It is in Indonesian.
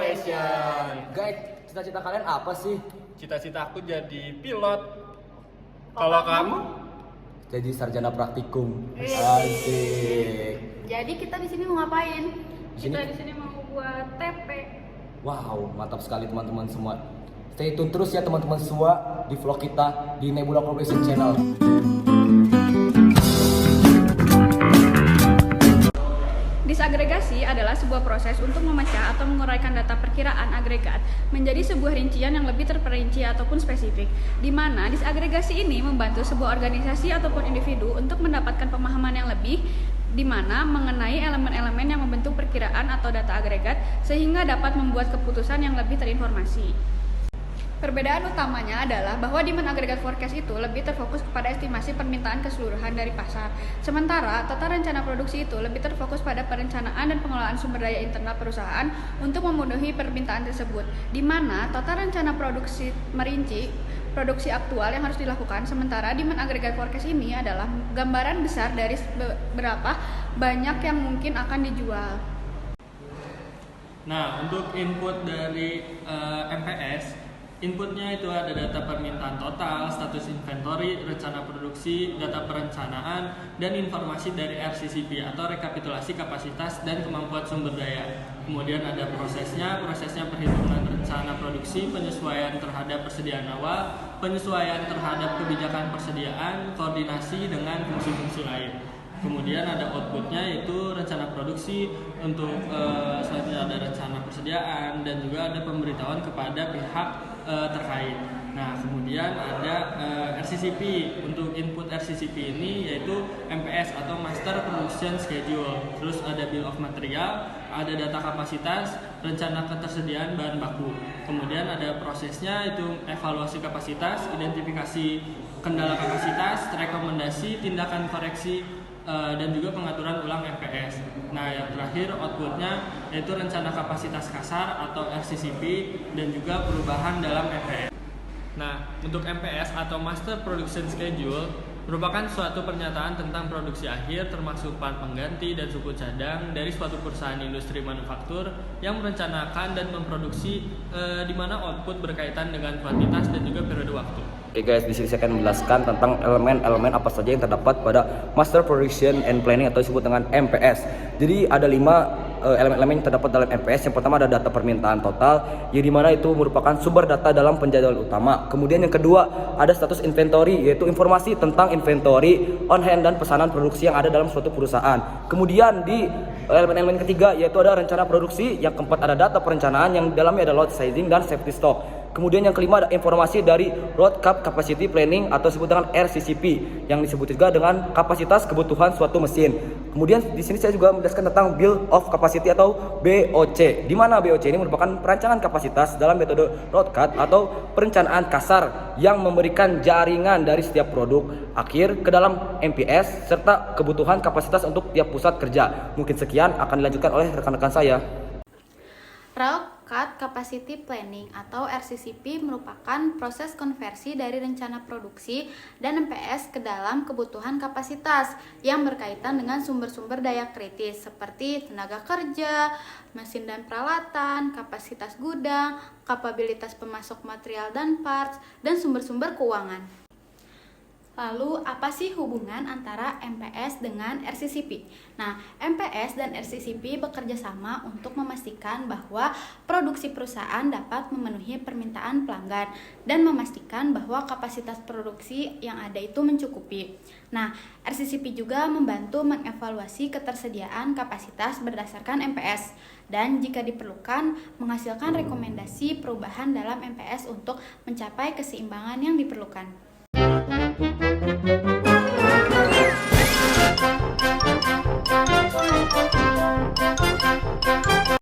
Corporation. Guys, cita-cita kalian apa sih? Cita-cita aku jadi pilot. Kalau kamu? Jadi sarjana praktikum. Wih. Asik. Jadi kita di sini mau ngapain? Di sini- Kita di sini mau buat TP. Wow, mantap sekali teman-teman semua. Stay tune terus ya teman-teman semua di vlog kita di Nebula Corporation Channel. Disagregasi adalah sebuah proses untuk memecah atau menguraikan data perkiraan agregat menjadi sebuah rincian yang lebih terperinci ataupun spesifik, di mana disagregasi ini membantu sebuah organisasi ataupun individu untuk mendapatkan pemahaman yang lebih di mana mengenai elemen-elemen yang membentuk perkiraan atau data agregat sehingga dapat membuat keputusan yang lebih terinformasi. Perbedaan utamanya adalah bahwa demand aggregate forecast itu lebih terfokus kepada estimasi permintaan keseluruhan dari pasar. Sementara total rencana produksi itu lebih terfokus pada perencanaan dan pengelolaan sumber daya internal perusahaan untuk memenuhi permintaan tersebut. Di mana total rencana produksi merinci produksi aktual yang harus dilakukan, sementara demand aggregate forecast ini adalah gambaran besar dari berapa banyak yang mungkin akan dijual. Nah, untuk input dari MPS, inputnya itu ada data permintaan total, status inventory, rencana produksi, data perencanaan, dan informasi dari RCCP atau rekapitulasi kapasitas dan kemampuan sumber daya. Kemudian ada prosesnya perhitungan rencana produksi, penyesuaian terhadap persediaan awal, penyesuaian terhadap kebijakan persediaan, koordinasi dengan fungsi-fungsi lain. Kemudian ada outputnya yaitu rencana produksi, untuk selanjutnya ada rencana persediaan, dan juga ada pemberitahuan kepada pihak terkait. Nah, kemudian ada RCCP. Untuk input RCCP ini yaitu MPS atau Master Production Schedule. Terus ada Bill of Material, ada data kapasitas, rencana ketersediaan bahan baku. Kemudian ada prosesnya itu evaluasi kapasitas, identifikasi kendala kapasitas, rekomendasi, tindakan koreksi, dan juga pengaturan ulang MPS. Nah, yang terakhir outputnya yaitu rencana kapasitas kasar atau RCCP dan juga perubahan dalam MPS. Nah, untuk MPS atau Master Production Schedule merupakan suatu pernyataan tentang produksi akhir termasuk part pengganti dan suku cadang dari suatu perusahaan industri manufaktur yang merencanakan dan memproduksi di mana output berkaitan dengan kuantitas dan juga periode waktu. Oke guys, di sini saya akan menjelaskan tentang elemen-elemen apa saja yang terdapat pada Master Production and Planning atau disebut dengan MPS. Jadi ada 5 elemen-elemen yang terdapat dalam MPS. Yang pertama ada data permintaan total, yang dimana itu merupakan sumber data dalam penjadwalan utama. Kemudian yang kedua ada status inventory, yaitu informasi tentang inventory, on hand, dan pesanan produksi yang ada dalam suatu perusahaan. Kemudian di elemen-elemen ketiga yaitu ada rencana produksi. Yang keempat ada data perencanaan, yang dalamnya ada load sizing dan safety stock. Kemudian yang kelima ada informasi dari Road Cap Capacity Planning atau disebut dengan RCCP, yang disebut juga dengan kapasitas kebutuhan suatu mesin. Kemudian di sini saya juga menjelaskan tentang Bill of Capacity atau BOC. Di mana BOC ini merupakan perancangan kapasitas dalam metode Road Cut atau perencanaan kasar yang memberikan jaringan dari setiap produk akhir ke dalam MPS serta kebutuhan kapasitas untuk tiap pusat kerja. Mungkin sekian akan dilanjutkan oleh rekan-rekan saya. Road Cut Capacity Planning atau RCCP merupakan proses konversi dari rencana produksi dan MPS ke dalam kebutuhan kapasitas yang berkaitan dengan sumber-sumber daya kritis seperti tenaga kerja, mesin dan peralatan, kapasitas gudang, kapabilitas pemasok material dan parts, dan sumber-sumber keuangan. Lalu, apa sih hubungan antara MPS dengan RCCP? Nah, MPS dan RCCP bekerja sama untuk memastikan bahwa produksi perusahaan dapat memenuhi permintaan pelanggan dan memastikan bahwa kapasitas produksi yang ada itu mencukupi. Nah, RCCP juga membantu mengevaluasi ketersediaan kapasitas berdasarkan MPS dan jika diperlukan menghasilkan rekomendasi perubahan dalam MPS untuk mencapai keseimbangan yang diperlukan.